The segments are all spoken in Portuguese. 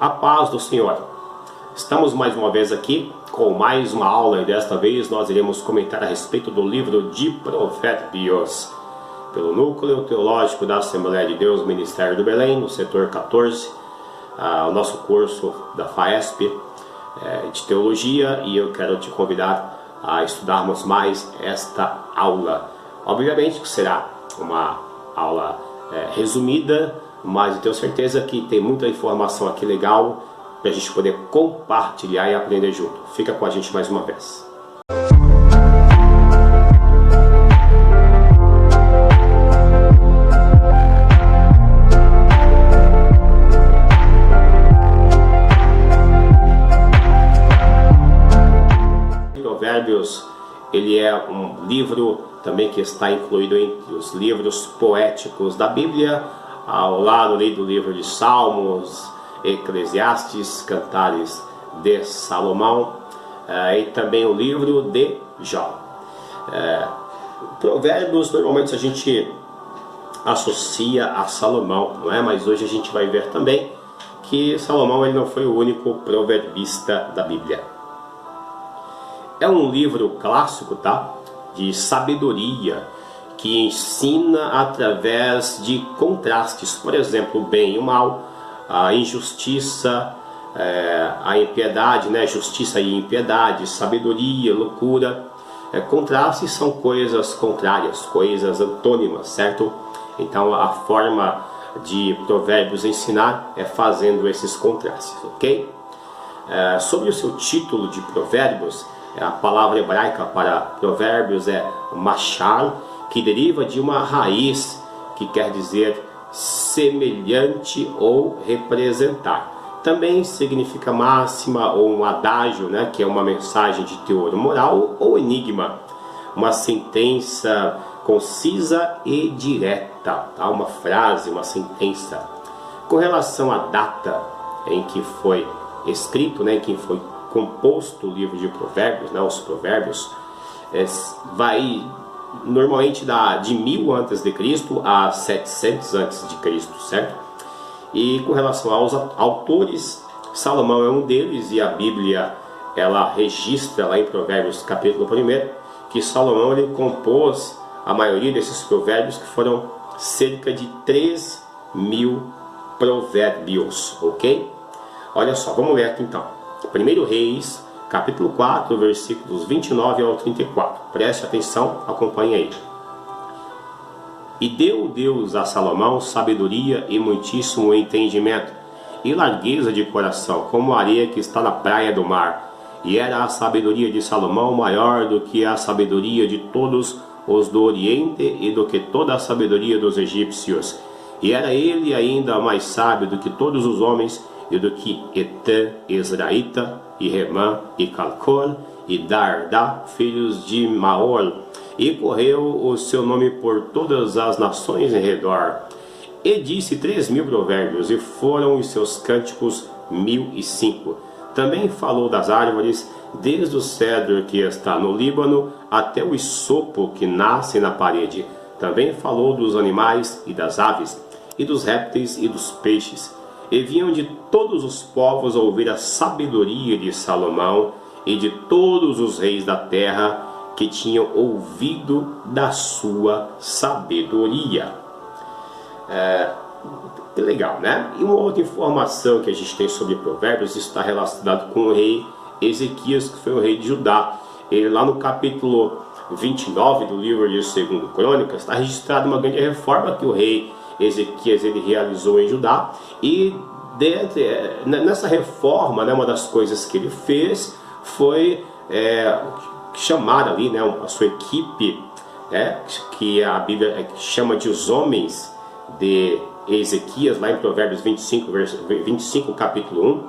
A paz do Senhor. Estamos mais uma vez aqui com mais uma aula e desta vez nós iremos comentar a respeito do livro de Provérbios pelo Núcleo Teológico da Assembleia de Deus, Ministério do Belém, no setor 14, o nosso curso da FAESP de Teologia, e eu quero te convidar a estudarmos mais esta aula. Obviamente que será uma aula resumida, mas eu tenho certeza que tem muita informação aqui legal para a gente poder compartilhar e aprender junto. Fica com a gente mais uma vez. Provérbios, ele é um livro também que está incluído entre os livros poéticos da Bíblia, ao lado ali do livro de Salmos, Eclesiastes, Cantares de Salomão, e também o livro de Jó. Provérbios normalmente a gente associa a Salomão, não é? Mas hoje a gente vai ver também que Salomão ele não foi o único proverbista da Bíblia. É um livro clássico, tá? De sabedoria, que ensina através de contrastes, por exemplo, o bem e o mal, a injustiça, a impiedade, né? Justiça e impiedade, sabedoria, loucura. Contrastes são coisas contrárias, coisas antônimas, certo? Então a forma de Provérbios ensinar é fazendo esses contrastes, ok? Sobre o seu título de Provérbios, a palavra hebraica para provérbios é machal, que deriva de uma raiz que quer dizer semelhante ou representar. Também significa máxima ou um adágio, né, que é uma mensagem de teor moral, ou enigma, uma sentença concisa e direta, tá? Uma frase, uma sentença. Com relação à data em que foi escrito, né, em que foi composto o livro de Provérbios, né, os Provérbios, vai normalmente de 1000 a.C. a 700 a.C., certo? E com relação aos autores, Salomão é um deles, e a Bíblia ela registra lá em Provérbios capítulo 1 que Salomão ele compôs a maioria desses provérbios, que foram cerca de 3.000 provérbios, ok? Olha só, vamos ler aqui então. 1 Reis, capítulo 4, versículos 29 ao 34. Preste atenção, acompanhe aí. E deu Deus a Salomão sabedoria e muitíssimo entendimento, e largueza de coração, como a areia que está na praia do mar. E era a sabedoria de Salomão maior do que a sabedoria de todos os do Oriente e do que toda a sabedoria dos egípcios. E era ele ainda mais sábio do que todos os homens, e do que Etã, Ezraíta, e Remã, e Calcol, e Dardá, filhos de Maol. E correu o seu nome por todas as nações em redor. E disse 3.000 provérbios, e foram os seus cânticos 1.005. Também falou das árvores, desde o cedro que está no Líbano, até o isopo que nasce na parede. Também falou dos animais e das aves, e dos répteis e dos peixes. E vinham de todos os povos a ouvir a sabedoria de Salomão, e de todos os reis da terra que tinham ouvido da sua sabedoria. Que legal, né? E uma outra informação que a gente tem sobre Provérbios está relacionado com o rei Ezequias, que foi o rei de Judá. Ele, lá no capítulo 29 do livro de 2 Crônicas, está registrada uma grande reforma que o rei Ezequias ele realizou em Judá, e nessa reforma, né, uma das coisas que ele fez foi chamar ali, né, a sua equipe, que a Bíblia chama de os homens de Ezequias, lá em Provérbios 25 capítulo 1,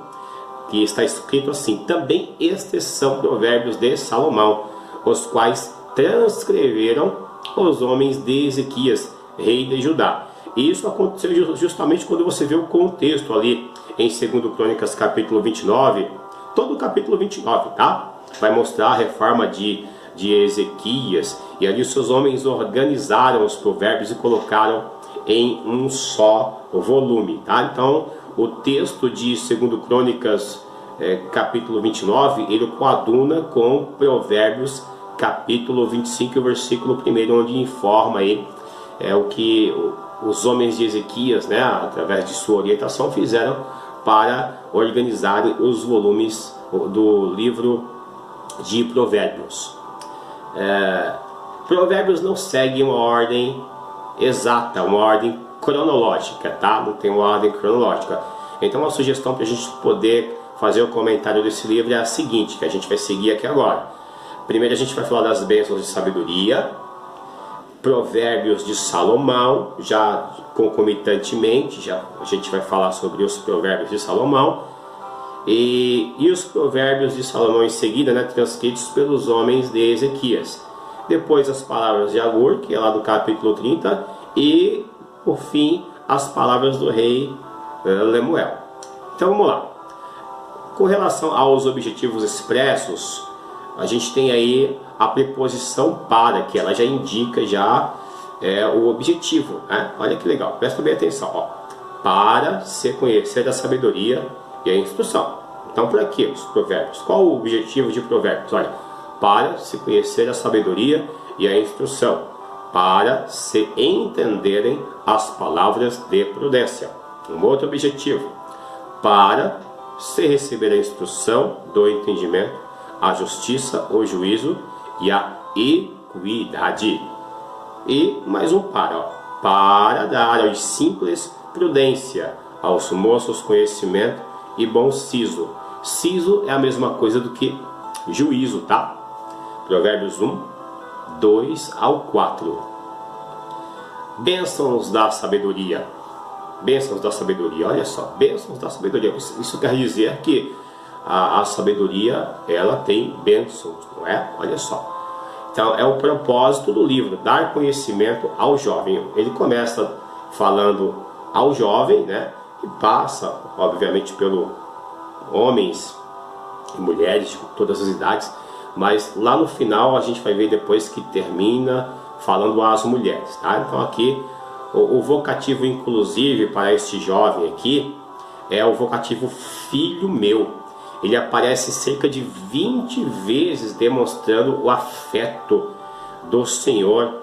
que está escrito assim: também estes são provérbios de Salomão, os quais transcreveram os homens de Ezequias, rei de Judá. E isso aconteceu justamente quando você vê o contexto ali em 2 Crônicas capítulo 29, todo o capítulo 29, tá? Vai mostrar a reforma de Ezequias, e ali os seus homens organizaram os provérbios e colocaram em um só volume, tá? Então o texto de 2 Crônicas, capítulo 29, ele coaduna com Provérbios, capítulo 25, versículo 1, onde informa aí o que os homens de Ezequias, né, através de sua orientação, fizeram para organizar os volumes do livro de Provérbios. Provérbios não segue uma ordem exata, uma ordem cronológica, tá? Não tem uma ordem cronológica. Então a sugestão para a gente poder fazer o comentário desse livro é a seguinte, que a gente vai seguir aqui agora. Primeiro a gente vai falar das bênçãos de sabedoria, Provérbios de Salomão, já concomitantemente, a gente vai falar sobre os Provérbios de Salomão, e os Provérbios de Salomão em seguida, né, transcritos pelos homens de Ezequias. Depois as palavras de Agur, que é lá do capítulo 30, e por fim as palavras do rei Lemuel. Então vamos lá. Com relação aos objetivos expressos, a gente tem aí a preposição para, que ela já indica o objetivo, né? Olha que legal, presta bem atenção, ó. Para se conhecer a sabedoria e a instrução. Então por aqui os provérbios. Qual o objetivo de provérbios? Olha, para se conhecer a sabedoria e a instrução, para se entenderem as palavras de prudência. Um outro objetivo, para se receber a instrução do entendimento, a justiça, o juízo e a equidade. E mais um para dar aos simples prudência, aos moços conhecimento e bom siso. Siso é a mesma coisa do que juízo, tá? Provérbios 1, 2 ao 4. Bênçãos da sabedoria. Bênçãos da sabedoria, olha só, bênçãos da sabedoria. Isso quer dizer que a sabedoria, ela tem bênçãos, não é? Olha só. Então é o propósito do livro, dar conhecimento ao jovem. Ele começa falando ao jovem, né? E passa, obviamente, pelo homens e mulheres de todas as idades, mas lá no final a gente vai ver depois que termina falando às mulheres, tá? Então aqui o vocativo inclusive para este jovem aqui é o vocativo filho meu. Ele aparece cerca de 20 vezes demonstrando o afeto do Senhor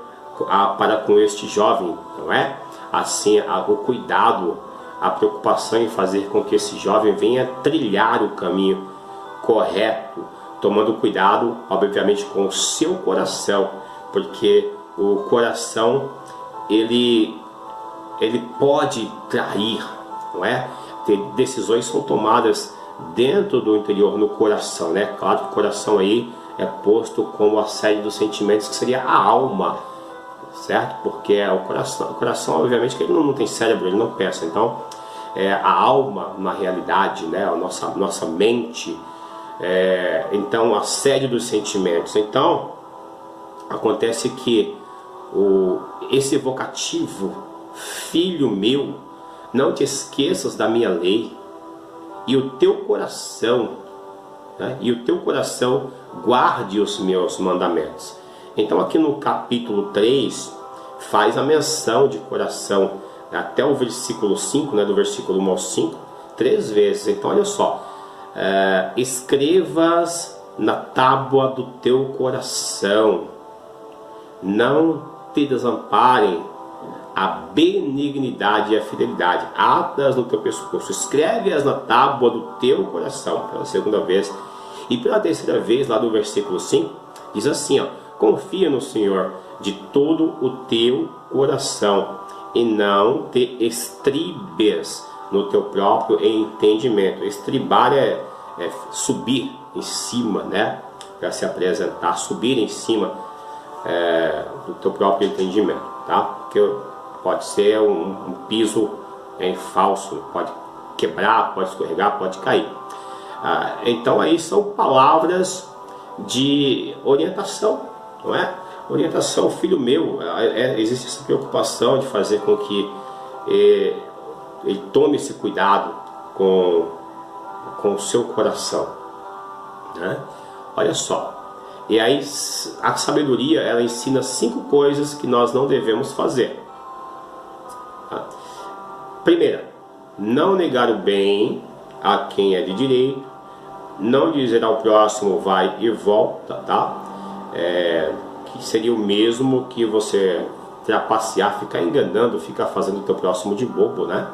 para com este jovem, não é? Assim, o cuidado, a preocupação em fazer com que esse jovem venha trilhar o caminho correto, tomando cuidado, obviamente, com o seu coração, porque o coração ele pode trair, não é? Decisões são tomadas dentro do interior, no coração, né? Claro que o coração aí é posto como a sede dos sentimentos, que seria a alma, certo? Porque é o coração obviamente que ele não tem cérebro, ele não pensa. Então a alma na realidade, né? A nossa mente, então a sede dos sentimentos. Então acontece que esse vocativo filho meu, não te esqueças da minha lei, e o teu coração, né? E o teu coração guarde os meus mandamentos. Então aqui no capítulo 3 faz a menção de coração até o versículo 5, né? Do versículo 1 ao 5, 3 vezes. Então olha só, escrevas na tábua do teu coração, não te desamparem a benignidade e a fidelidade, atas no teu pescoço, escreve-as na tábua do teu coração, pela segunda vez. E pela terceira vez, lá do versículo 5, diz assim, ó: confia no Senhor de todo o teu coração, e não te estribes no teu próprio entendimento. Estribar é subir em cima, né? Para se apresentar, subir em cima do teu próprio entendimento, tá? Porque pode ser um piso falso, pode quebrar, pode escorregar, pode cair. Então aí são palavras de orientação, não é? Orientação, filho meu. Existe essa preocupação de fazer com que ele tome esse cuidado com o seu coração, né? Olha só. E aí a sabedoria, ela ensina 5 coisas que nós não devemos fazer. Primeira, não negar o bem a quem é de direito, não dizer ao próximo vai e volta, tá? Que seria o mesmo que você trapacear, ficar enganando, ficar fazendo o teu próximo de bobo, né?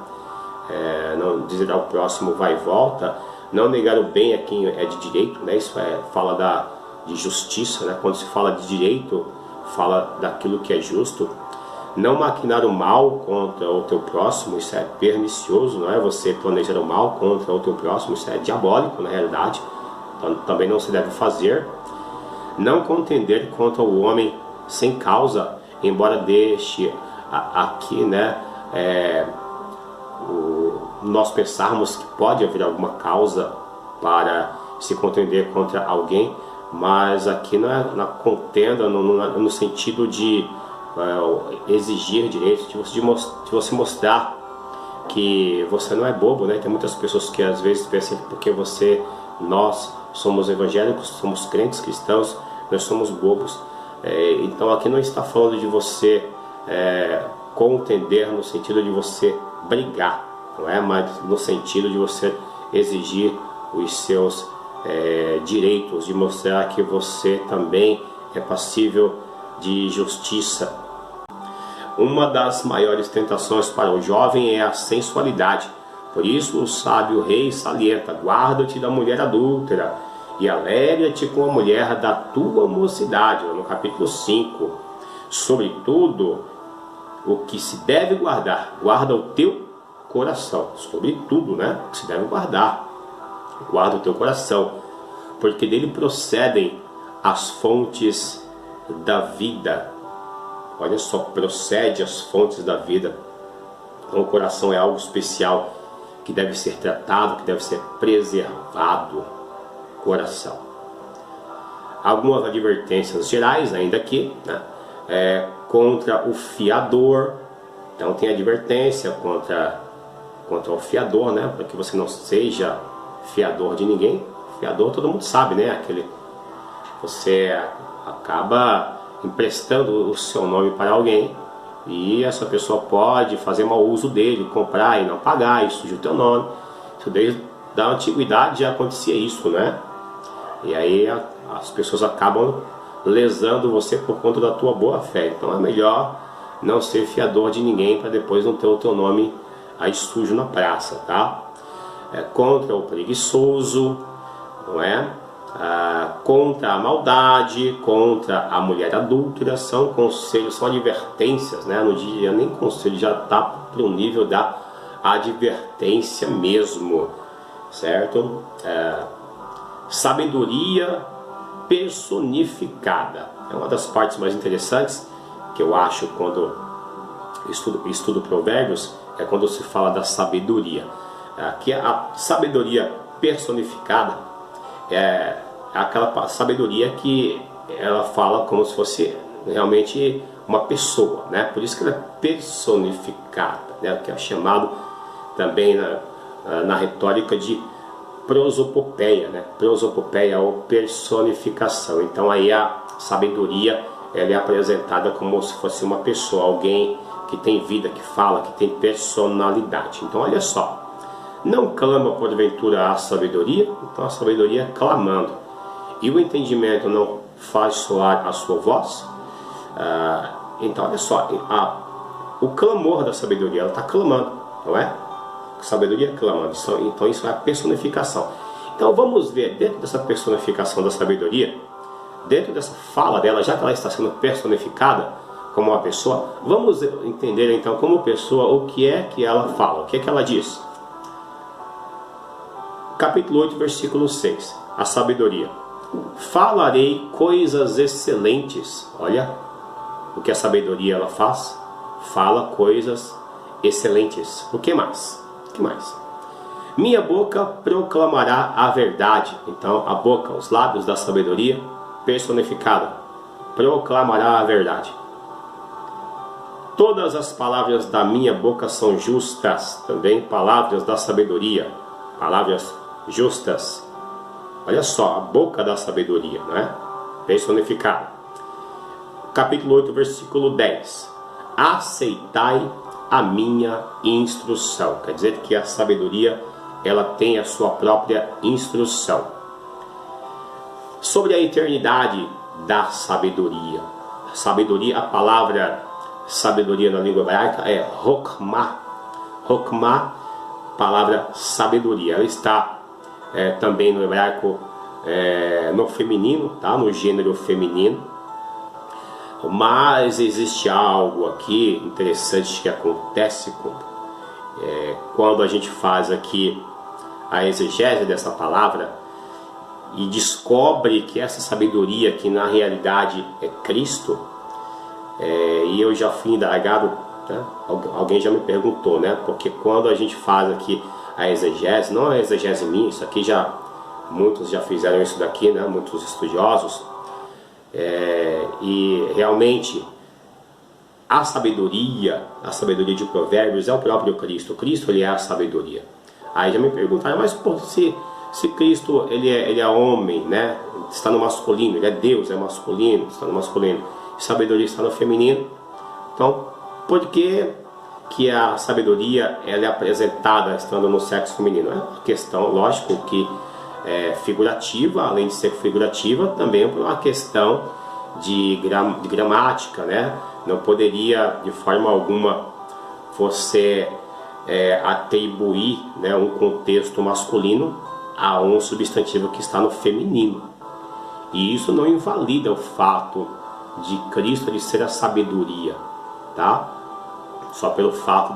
Não dizer ao próximo vai e volta, não negar o bem a quem é de direito, né? Isso fala de justiça, né? Quando se fala de direito, fala daquilo que é justo. Não maquinar o mal contra o teu próximo, isso é pernicioso, não é? Você planejar o mal contra o teu próximo, isso é diabólico na realidade, então também não se deve fazer. Não contender contra o homem sem causa, embora deixe aqui, né, nós pensarmos que pode haver alguma causa para se contender contra alguém, mas aqui não é na contenda no sentido de exigir direitos, de você mostrar que você não é bobo, né? Tem muitas pessoas que às vezes pensam que porque nós somos evangélicos, somos crentes cristãos, nós somos bobos. Então aqui não está falando de você contender no sentido de você brigar, não é? Mas no sentido de você exigir os seus direitos, de mostrar que você também é passível de justiça. Uma das maiores tentações para o jovem é a sensualidade. Por isso o sábio rei salienta: guarda-te da mulher adúltera e alegra-te com a mulher da tua mocidade, no capítulo 5. Sobretudo, o que se deve guardar, guarda o teu coração. Sobretudo, né? O que se deve guardar, guarda o teu coração, porque dele procedem as fontes da vida. Olha só, procede as fontes da vida. Então o coração é algo especial que deve ser tratado, que deve ser preservado. Coração. Algumas advertências gerais ainda aqui, né? Contra o fiador. Então tem advertência contra o fiador, né? Para que você não seja fiador de ninguém. Fiador todo mundo sabe, né? Você acaba emprestando o seu nome para alguém e essa pessoa pode fazer mau uso dele, comprar e não pagar, e suja o teu nome. Isso desde da antiguidade já acontecia isso, né? E aí as pessoas acabam lesando você por conta da tua boa fé. Então é melhor não ser fiador de ninguém para depois não ter o teu nome aí sujo na praça, tá? Contra o preguiçoso, não é? Contra a maldade, contra a mulher adúltera. São conselhos, são advertências, né? No dia nem conselho, já está para o nível da advertência mesmo, certo? Sabedoria personificada é uma das partes mais interessantes que eu acho quando estudo provérbios, é quando se fala da sabedoria. Aqui a sabedoria personificada é aquela sabedoria que ela fala como se fosse realmente uma pessoa, né? Por isso que ela é personificada, né? Que é chamado também na retórica de prosopopeia, né? Prosopopeia ou personificação. Então aí a sabedoria ela é apresentada como se fosse uma pessoa, alguém que tem vida, que fala, que tem personalidade. Então olha só, não clama porventura a sabedoria, então a sabedoria é clamando, e o entendimento não faz soar a sua voz. Então olha só, o clamor da sabedoria, ela está clamando, não é? Sabedoria clamando. Então isso é a personificação. Então vamos ver, dentro dessa personificação da sabedoria, dentro dessa fala dela, já que ela está sendo personificada como uma pessoa, vamos entender então como pessoa o que é que ela fala, o que é que ela diz. Capítulo 8, versículo 6. A sabedoria: falarei coisas excelentes. Olha o que a sabedoria ela faz. Fala coisas excelentes. O que mais? O que mais? Minha boca proclamará a verdade. Então a boca, os lábios da sabedoria personificada, proclamará a verdade. Todas as palavras da minha boca são justas. Também palavras da sabedoria, palavras justas. Olha só, a boca da sabedoria, né? Personificada. Capítulo 8, versículo 10. Aceitai a minha instrução. Quer dizer que a sabedoria, ela tem a sua própria instrução. Sobre a eternidade da sabedoria. Sabedoria, a palavra sabedoria na língua hebraica é Hokmah. Hokmah, palavra sabedoria. Ela está também no hebraico no feminino, tá? No gênero feminino. Mas existe algo aqui interessante que acontece quando a gente faz aqui a exegese dessa palavra e descobre que essa sabedoria, que na realidade é Cristo, e eu já fui indagado, né? Alguém já me perguntou, né? Porque quando a gente faz aqui a exegese, não a exegese minha, isso aqui muitos já fizeram isso daqui, né? Muitos estudiosos, e realmente a sabedoria de Provérbios é o próprio Cristo. Cristo, ele é a sabedoria. Aí já me perguntaram, mas se Cristo ele é homem, né? Está no masculino, ele é Deus, é masculino, está no masculino, e sabedoria está no feminino. Então, por que a sabedoria ela é apresentada estando no sexo feminino? É uma questão, lógico, que figurativa, além de ser figurativa, também por uma questão de gramática, né? Não poderia de forma alguma você atribuir, né, um contexto masculino a um substantivo que está no feminino. E isso não invalida o fato de Cristo de ser a sabedoria, tá? Só pelo fato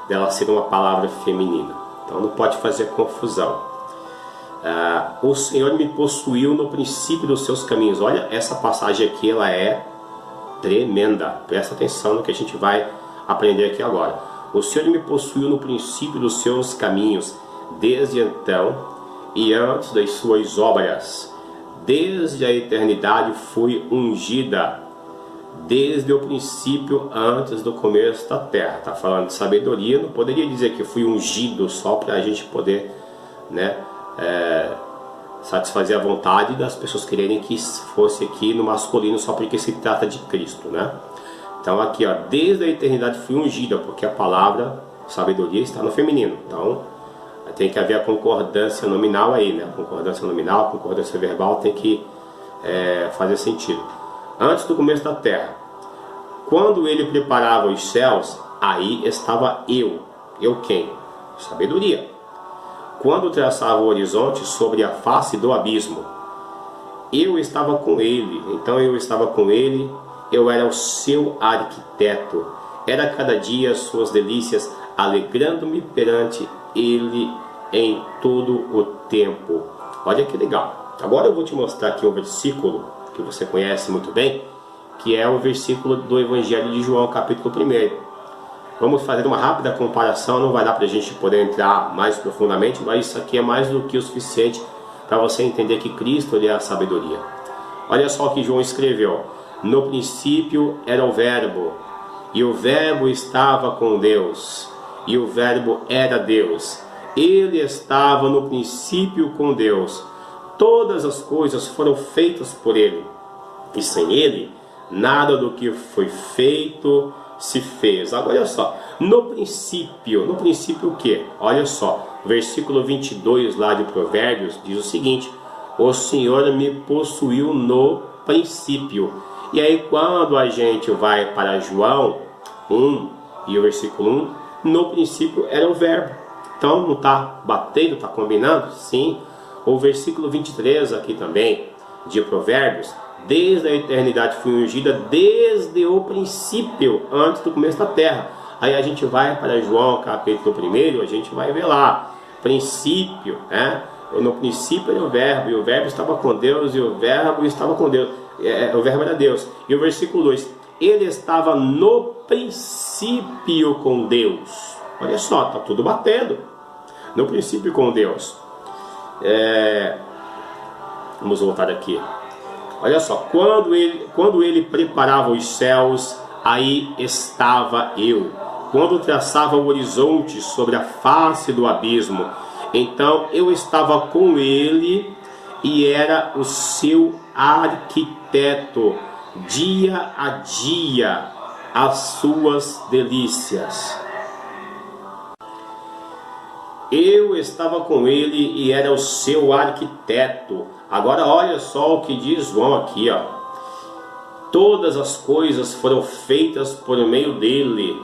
dela ser uma palavra feminina. Então não pode fazer confusão. O Senhor me possuiu no princípio dos seus caminhos. Olha, essa passagem aqui, ela é tremenda. Presta atenção no que a gente vai aprender aqui agora. O Senhor me possuiu no princípio dos seus caminhos, desde então e antes das suas obras. Desde a eternidade fui ungida, desde o princípio, antes do começo da terra. Está falando de sabedoria, não poderia dizer que fui ungido só para a gente poder, né, satisfazer a vontade das pessoas quererem que fosse aqui no masculino só porque se trata de Cristo, né? Então aqui, ó, desde a eternidade fui ungida, porque a palavra sabedoria está no feminino. Então tem que haver a concordância nominal aí, né? A concordância nominal, a concordância verbal tem que fazer sentido. Antes do começo da terra, quando ele preparava os céus, aí estava eu. Eu quem? Sabedoria. Quando traçava o horizonte sobre a face do abismo, eu estava com ele. Então eu estava com ele, eu era o seu arquiteto. Era cada dia as suas delícias, alegrando-me perante ele em todo o tempo. Olha que legal. Agora eu vou te mostrar aqui um versículo que você conhece muito bem, que é o versículo do Evangelho de João, capítulo 1. Vamos fazer uma rápida comparação, não vai dar para a gente poder entrar mais profundamente, mas isso aqui é mais do que o suficiente para você entender que Cristo ele é a sabedoria. Olha só o que João escreveu. No princípio era o Verbo, e o Verbo estava com Deus, e o Verbo era Deus. Ele estava no princípio com Deus. Todas as coisas foram feitas por ele, e sem ele, nada do que foi feito se fez. Agora olha só, no princípio o que? Olha só, versículo 22 lá de Provérbios diz o seguinte: o Senhor me possuiu no princípio. E aí quando a gente vai para João 1 e o versículo 1, no princípio era o verbo. Então não está batendo, está combinando? Sim. O versículo 23 aqui também de Provérbios: desde a eternidade fui ungida, desde o princípio, antes do começo da terra. Aí a gente vai para João capítulo 1, a gente vai ver lá, princípio, né? No princípio era o verbo, e o verbo estava com Deus, e o verbo estava com Deus, o verbo era Deus. E o versículo 2, ele estava no princípio com Deus. Olha só, está tudo batendo. No princípio com Deus. Vamos voltar aqui. Olha só, quando ele preparava os céus, aí estava eu. Quando traçava o horizonte sobre a face do abismo, então eu estava com ele e era o seu arquiteto, dia a dia, as suas delícias. Eu estava com ele e era o seu arquiteto. Agora olha só o que diz João aqui, ó. Todas as coisas foram feitas por meio dele,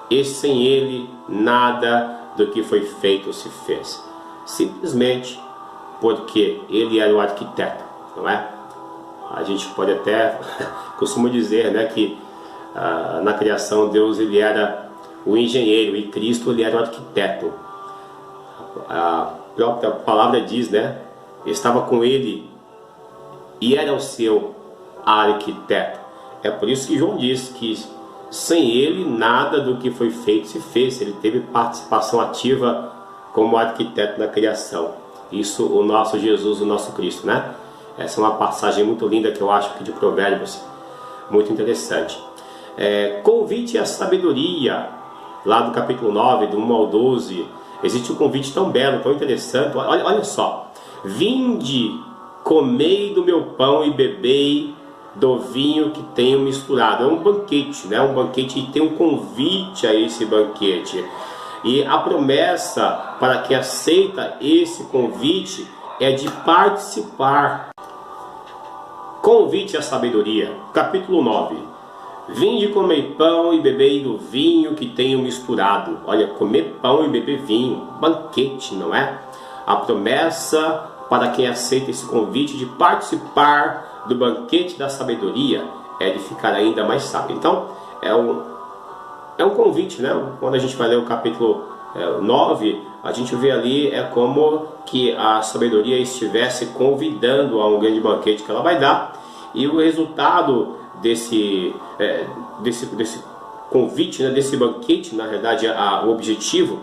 e sem ele nada do que foi feito se fez. Simplesmente porque ele era o arquiteto, não é? A gente pode até costuma dizer, né, que na criação Deus ele era o engenheiro e Cristo ele era o arquiteto. A própria palavra diz, né, estava com ele e era o seu arquiteto. É por isso que João diz que sem ele nada do que foi feito se fez. Ele teve participação ativa como arquiteto da criação. Isso o nosso Jesus, o nosso Cristo, né? Essa é uma passagem muito linda que eu acho que de Provérbios, muito interessante. Convite à sabedoria, lá do capítulo 9, do 1 ao 12, existe um convite tão belo, tão interessante. Olha só: vinde, comei do meu pão e bebei do vinho que tenho misturado. É um banquete, né? Um banquete, e tem um convite a esse banquete. E a promessa para quem aceita esse convite é de participar. Convite à sabedoria, capítulo 9. Vinde, comer pão e bebei do vinho que tenho misturado. Olha, comer pão e beber vinho, banquete, não é? A promessa para quem aceita esse convite de participar do banquete da sabedoria é de ficar ainda mais sábio. Então, é um convite, né? Quando a gente vai ler o capítulo 9, a gente vê ali como que a sabedoria estivesse convidando a um grande banquete que ela vai dar, e o resultado desse convite, né, desse banquete, na verdade, o objetivo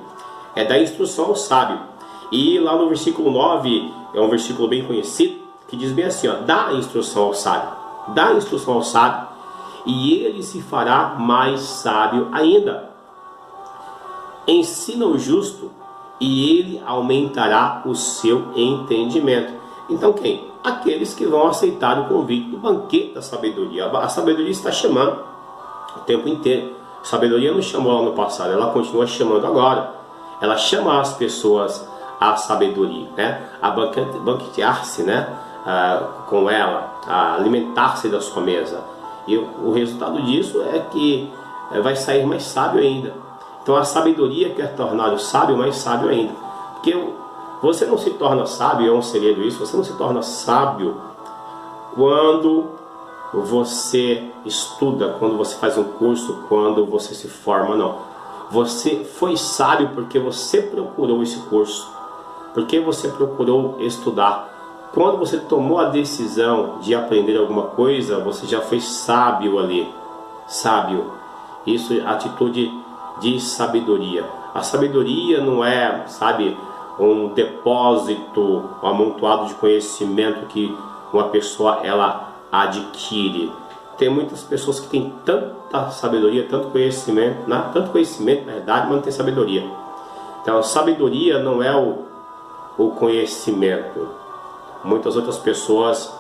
é dar instrução ao sábio. E lá no versículo 9, é um versículo bem conhecido, que diz bem assim, ó: dá instrução ao sábio, dá instrução ao sábio, e ele se fará mais sábio ainda. Ensina o justo, e ele aumentará o seu entendimento. Então quem? Aqueles que vão aceitar o convite do banquete da sabedoria. A sabedoria está chamando o tempo inteiro. A sabedoria não chamou lá no passado, ela continua chamando agora. Ela chama as pessoas à sabedoria, né? A banquetear-se, né? Com ela, a alimentar-se da sua mesa. E o resultado disso é que vai sair mais sábio ainda. Então a sabedoria quer tornar o sábio mais sábio ainda. Porque você não se torna sábio, é um segredo isso, você não se torna sábio quando você estuda, quando você faz um curso, quando você se forma, não. Você foi sábio porque você procurou esse curso, porque você procurou estudar. Quando você tomou a decisão de aprender alguma coisa, você já foi sábio ali. Sábio. Isso é atitude de sabedoria. A sabedoria não é, sabe, um depósito, um amontoado de conhecimento que uma pessoa ela adquire. Tem muitas pessoas que têm tanta sabedoria, tanto conhecimento na verdade, mas não tem sabedoria. Então a sabedoria não é o conhecimento. Muitas outras pessoas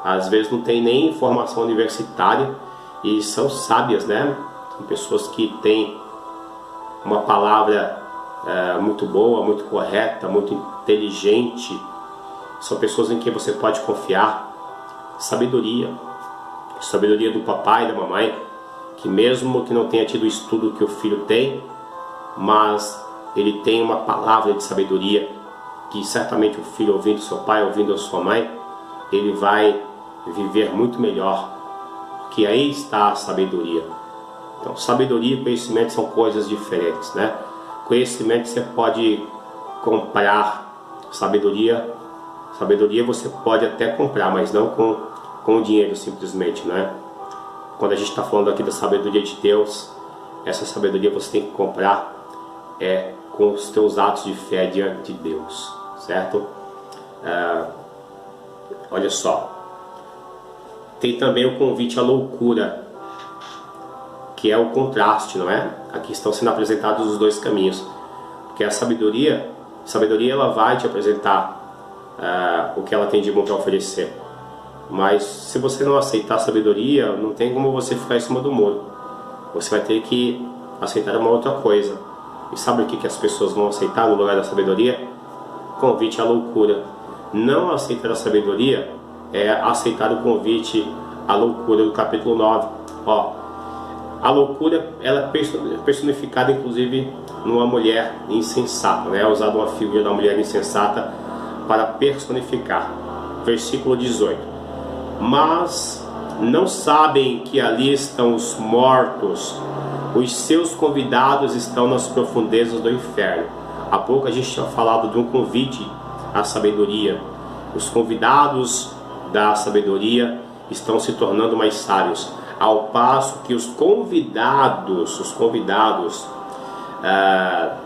às vezes não têm nem formação universitária e são sábias, né? São pessoas que têm uma palavra muito boa, muito correta, muito inteligente. São pessoas em quem você pode confiar. Sabedoria do papai e da mamãe, que mesmo que não tenha tido o estudo que o filho tem, mas ele tem uma palavra de sabedoria, que certamente o filho, ouvindo seu pai, ouvindo a sua mãe, ele vai viver muito melhor, que aí está a sabedoria. Então, sabedoria e conhecimento são coisas diferentes, né? Conhecimento você pode comprar, sabedoria você pode até comprar, mas não com dinheiro simplesmente, né? Quando a gente está falando aqui da sabedoria de Deus, essa sabedoria você tem que comprar com os teus atos de fé diante de Deus, certo? Olha só, tem também o convite à loucura, que é o contraste, não é? Aqui estão sendo apresentados os dois caminhos, porque a sabedoria ela vai te apresentar o que ela tem de bom para oferecer, mas se você não aceitar a sabedoria, não tem como você ficar em cima do muro. Você vai ter que aceitar uma outra coisa. E sabe o que as pessoas vão aceitar no lugar da sabedoria? Convite à loucura. Não aceitar a sabedoria é aceitar o convite à loucura do capítulo 9. Ó, a loucura ela é personificada inclusive numa mulher insensata, né? É usada uma figura da mulher insensata para personificar. Versículo 18. Mas não sabem que ali estão os mortos, os seus convidados estão nas profundezas do inferno. Há pouco a gente tinha falado de um convite à sabedoria. Os convidados da sabedoria estão se tornando mais sábios, ao passo que os convidados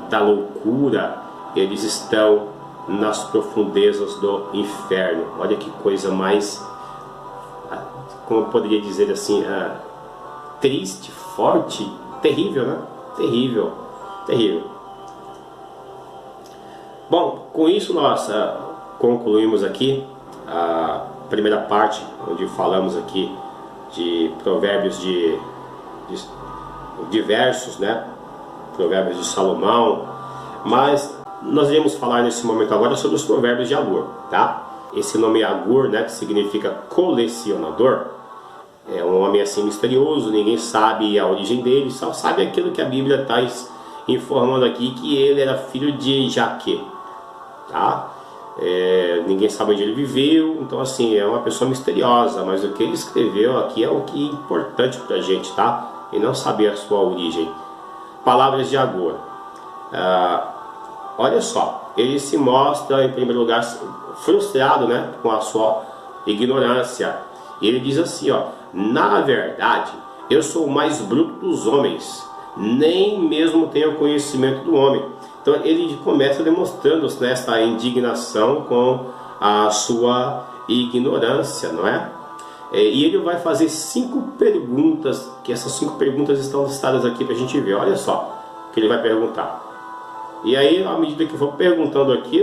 da loucura, eles estão nas profundezas do inferno. Olha que coisa mais, como eu poderia dizer assim, triste, forte, terrível, né? Terrível, terrível. Bom, com isso nós concluímos aqui a primeira parte, onde falamos aqui de provérbios de diversos, né? Provérbios de Salomão, mas nós iremos falar nesse momento agora sobre os provérbios de Agur, tá? Esse nome Agur, né, que significa colecionador, é um homem assim misterioso, ninguém sabe a origem dele, só sabe aquilo que a Bíblia está informando aqui, que ele era filho de Jaque, tá? Ninguém sabe onde ele viveu, então assim, é uma pessoa misteriosa, mas o que ele escreveu aqui é o que é importante pra gente, tá? E não saber a sua origem. Palavras de Agur. Olha só, ele se mostra em primeiro lugar frustrado, né, com a sua ignorância. E ele diz assim, ó: na verdade, eu sou o mais bruto dos homens, nem mesmo tenho conhecimento do homem. Então ele começa demonstrando essa indignação com a sua ignorância, não é? E ele vai fazer 5 perguntas, que essas 5 perguntas estão listadas aqui para a gente ver. Olha só o que ele vai perguntar. E aí, à medida que eu for perguntando aqui,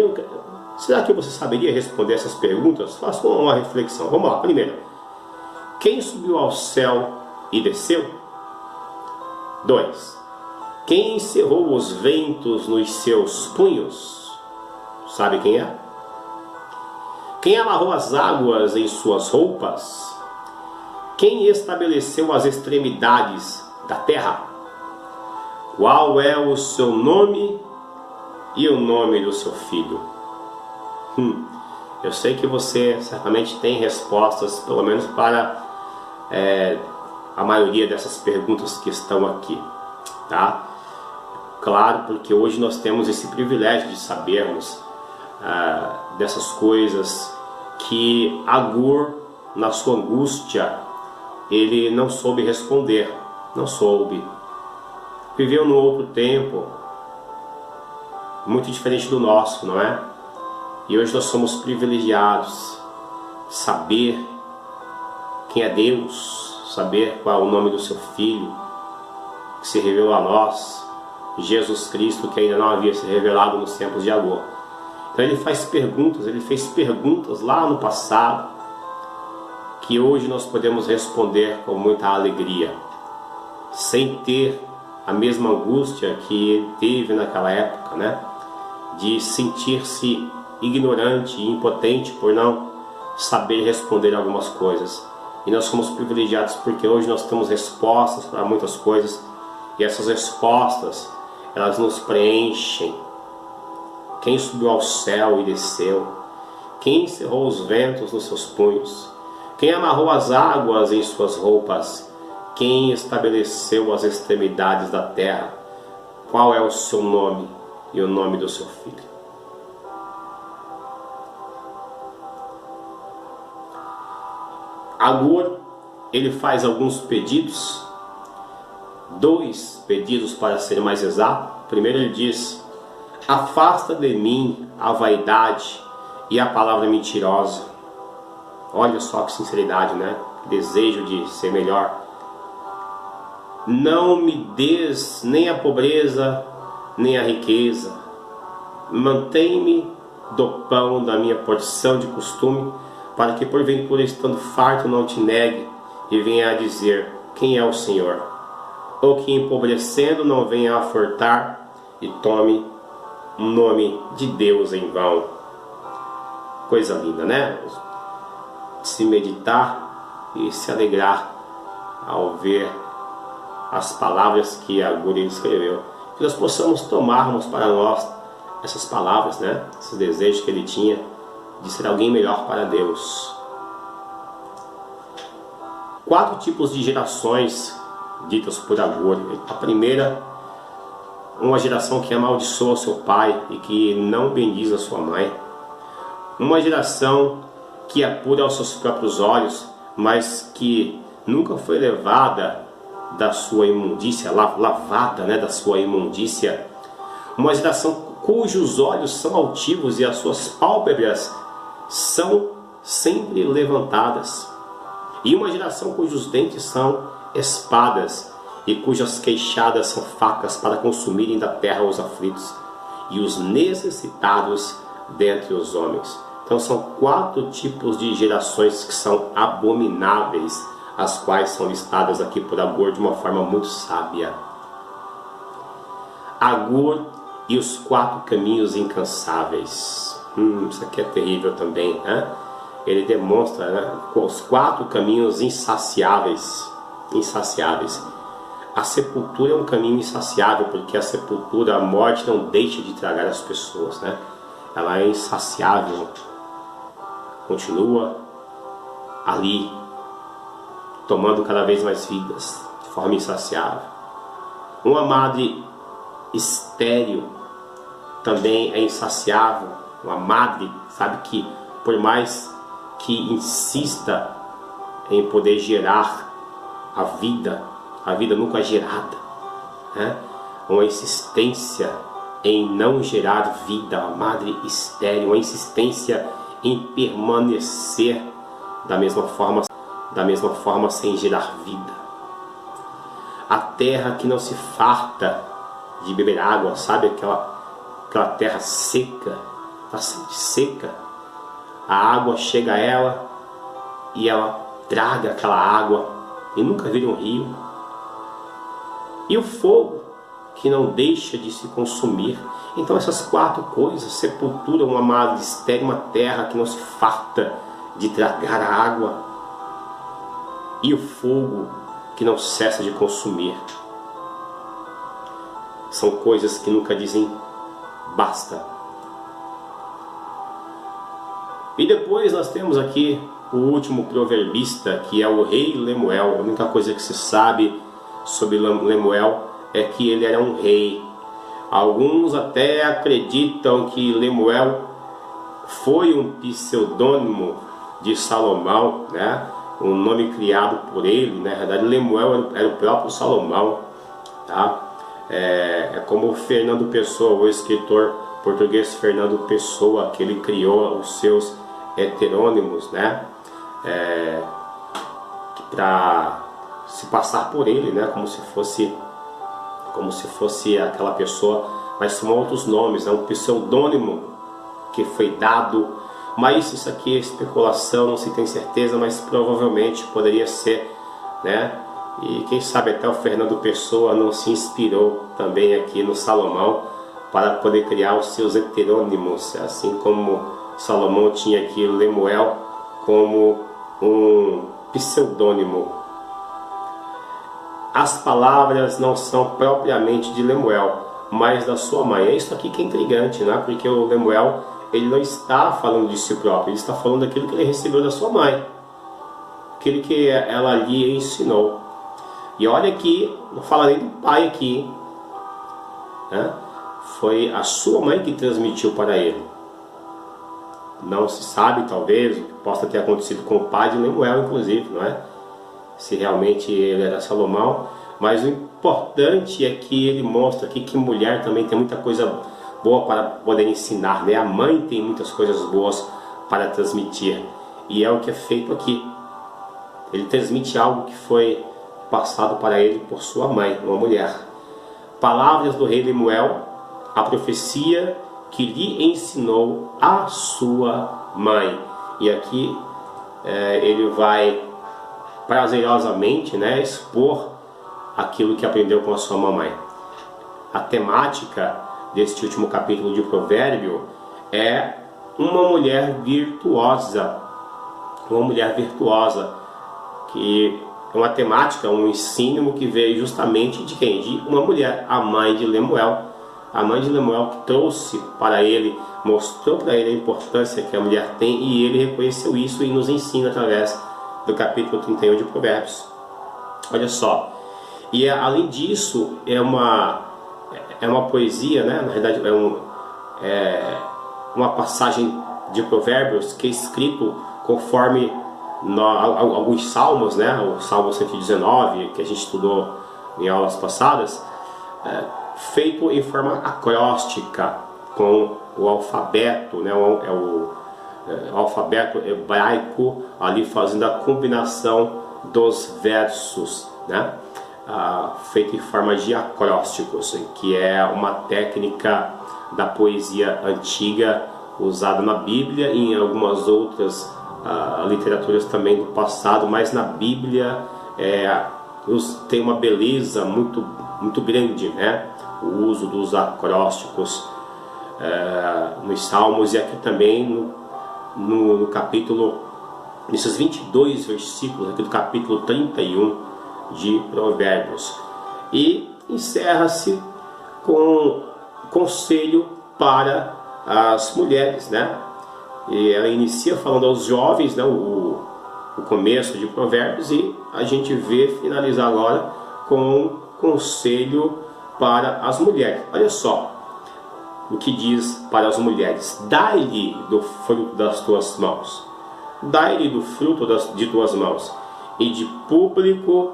será que você saberia responder essas perguntas? Faça uma reflexão. Vamos lá. Primeiro, quem subiu ao céu e desceu? 2. Quem encerrou os ventos nos seus punhos? Sabe quem é? Quem amarrou as águas em suas roupas? Quem estabeleceu as extremidades da terra? Qual é o seu nome e o nome do seu filho? Eu sei que você certamente tem respostas, pelo menos para a maioria dessas perguntas que estão aqui, tá? Claro, porque hoje nós temos esse privilégio de sabermos dessas coisas que Agur, na sua angústia, ele não soube responder, não soube. Viveu num outro tempo, muito diferente do nosso, não é? E hoje nós somos privilegiados de saber quem é Deus, saber qual é o nome do seu Filho, que se revelou a nós, Jesus Cristo, que ainda não havia se revelado nos tempos de Agur. Então ele fez perguntas lá no passado, que hoje nós podemos responder com muita alegria, sem ter a mesma angústia que ele teve naquela época, né? De sentir-se ignorante e impotente por não saber responder algumas coisas. E nós somos privilegiados porque hoje nós temos respostas para muitas coisas, e essas respostas, elas nos preenchem. Quem subiu ao céu e desceu? Quem encerrou os ventos nos seus punhos? Quem amarrou as águas em suas roupas? Quem estabeleceu as extremidades da terra? Qual é o seu nome e o nome do seu filho? Agur, ele faz alguns pedidos, 2 pedidos para ser mais exato. Primeiro ele diz: afasta de mim a vaidade e a palavra mentirosa. Olha só que sinceridade, né? Desejo de ser melhor. Não me des nem a pobreza, nem a riqueza. Mantém-me do pão da minha porção de costume, para que porventura, estando farto, não te negue e venha a dizer: quem é o Senhor? Ou que empobrecendo não venha a furtar e tome um nome de Deus em vão. Coisa linda, né? Se meditar e se alegrar ao ver as palavras que Agur escreveu. Que nós possamos tomarmos para nós essas palavras, né? Esses desejos que ele tinha de ser alguém melhor para Deus. 4 tipos de gerações ditas por Agur. A primeira, uma geração que amaldiçoa seu pai e que não bendiz a sua mãe. Uma geração que é pura aos seus próprios olhos, mas que nunca foi levada da sua imundícia, lavada, né, da sua imundícia. Uma geração cujos olhos são altivos e as suas pálpebras são sempre levantadas. E uma geração cujos dentes são espadas e cujas queixadas são facas para consumirem da terra os aflitos e os necessitados dentre os homens. Então são 4 tipos de gerações que são abomináveis, as quais são listadas aqui por Agur de uma forma muito sábia. Agur e os 4 caminhos incansáveis. Isso aqui é terrível também, né? Ele demonstra, né, os 4 caminhos insaciáveis. A sepultura é um caminho insaciável, porque a sepultura, a morte, não deixa de tragar as pessoas, né? Ela é insaciável, continua ali, tomando cada vez mais vidas, de forma insaciável. Uma madre estéril também é insaciável. Uma madre sabe que, por mais que insista em poder gerar a vida nunca é gerada, né? Uma insistência em não gerar vida, uma madre estéril, uma insistência em permanecer da mesma forma sem gerar vida. A terra que não se farta de beber água, sabe aquela terra seca, está sempre seca. A água chega a ela e ela traga aquela água e nunca vira um rio. E o fogo que não deixa de se consumir. Então essas 4 coisas, sepultura, uma madre estéril, uma terra que não se farta de tragar a água, e o fogo que não cessa de consumir, são coisas que nunca dizem basta. E depois nós temos aqui o último proverbista, que é o rei Lemuel. A única coisa que se sabe sobre Lemuel é que ele era um rei. Alguns até acreditam que Lemuel foi um pseudônimo de Salomão, né? Um nome criado por ele. Na verdade, Lemuel era o próprio Salomão, tá? É como o Fernando Pessoa, o escritor português Fernando Pessoa, que ele criou os seus heterônimos, né? Para se passar por ele, né? Como se fosse aquela pessoa, mas são outros nomes, é um pseudônimo que foi dado. Mas isso aqui é especulação, não se tem certeza, mas provavelmente poderia ser, né? E quem sabe até o Fernando Pessoa não se inspirou também aqui no Salomão para poder criar os seus heterônimos, assim como Salomão tinha aqui Lemuel como um pseudônimo. As palavras não são propriamente de Lemuel, mas da sua mãe. É isso aqui que é intrigante, né? Porque o Lemuel, ele não está falando de si próprio, ele está falando daquilo que ele recebeu da sua mãe, aquilo que ela lhe ensinou. E olha que não fala nem do pai aqui, né? Foi a sua mãe que transmitiu para ele. Não se sabe, talvez, o que possa ter acontecido com o pai de Lemuel, inclusive, não é? Se realmente ele era Salomão. Mas o importante é que ele mostra aqui que mulher também tem muita coisa boa para poder ensinar, né? A mãe tem muitas coisas boas para transmitir, e é o que é feito aqui. Ele transmite algo que foi passado para ele por sua mãe, uma mulher. Palavras do rei Lemuel, a profecia que lhe ensinou a sua mãe. E aqui ele vai prazerosamente, né, expor aquilo que aprendeu com a sua mamãe. A temática deste último capítulo de Provérbio é uma mulher virtuosa. Uma mulher virtuosa, que é uma temática, um ensino que veio justamente de quem? De uma mulher, a mãe de Lemuel. A mãe de Lemuel que trouxe para ele, mostrou para ele a importância que a mulher tem, e ele reconheceu isso e nos ensina através do capítulo 31 de Provérbios. Olha só, e além disso é uma poesia, né? Na verdade é uma passagem de Provérbios que é escrito conforme alguns salmos, né? O Salmo 119, que a gente estudou em aulas passadas, feito em forma acróstica, com o alfabeto, né? O alfabeto hebraico ali fazendo a combinação dos versos, né? Feito em forma de acrósticos, que é uma técnica da poesia antiga usada na Bíblia e em algumas outras literaturas também do passado, mas na Bíblia tem uma beleza muito grande, né? O uso dos acrósticos nos Salmos, e aqui também no capítulo, nesses 22 versículos aqui do capítulo 31 de Provérbios. E encerra-se com conselho para as mulheres, né? E ela inicia falando aos jovens, né, o começo de Provérbios, e a gente vê finalizar agora com conselho para as mulheres. Olha só o que diz para as mulheres: dai-lhe do fruto das tuas mãos, dai-lhe do fruto de tuas mãos, e de público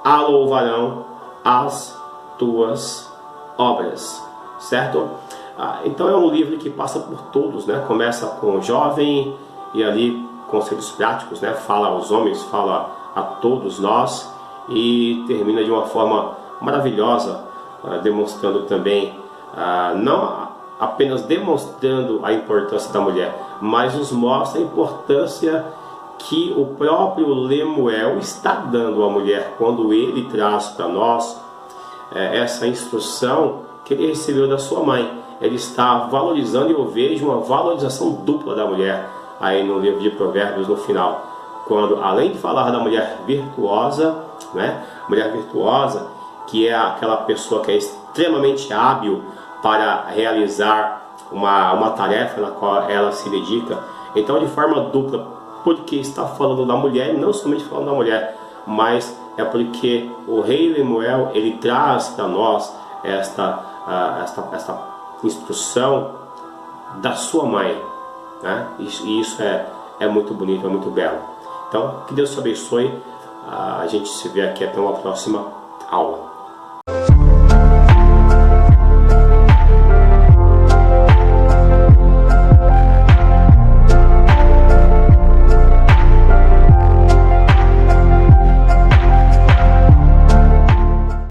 a louvarão as tuas obras. Certo? Então é um livro que passa por todos, né? Começa com o jovem e ali conselhos práticos, né? Fala aos homens, fala a todos nós, e termina de uma forma maravilhosa, demonstrando também, não apenas demonstrando a importância da mulher, mas nos mostra a importância que o próprio Lemuel está dando à mulher quando ele traz para nós essa instrução que ele recebeu da sua mãe. Ele está valorizando, e eu vejo uma valorização dupla da mulher aí no livro de Provérbios no final, quando além de falar da mulher virtuosa, né? Mulher virtuosa, que é aquela pessoa que é extremamente hábil para realizar uma tarefa na qual ela se dedica. Então, de forma dupla, porque está falando da mulher, e não somente falando da mulher, mas é porque o rei Lemuel, ele traz para nós esta instrução da sua mãe, né? E isso é muito bonito, é muito belo. Então, que Deus te abençoe. A gente se vê aqui até uma próxima aula.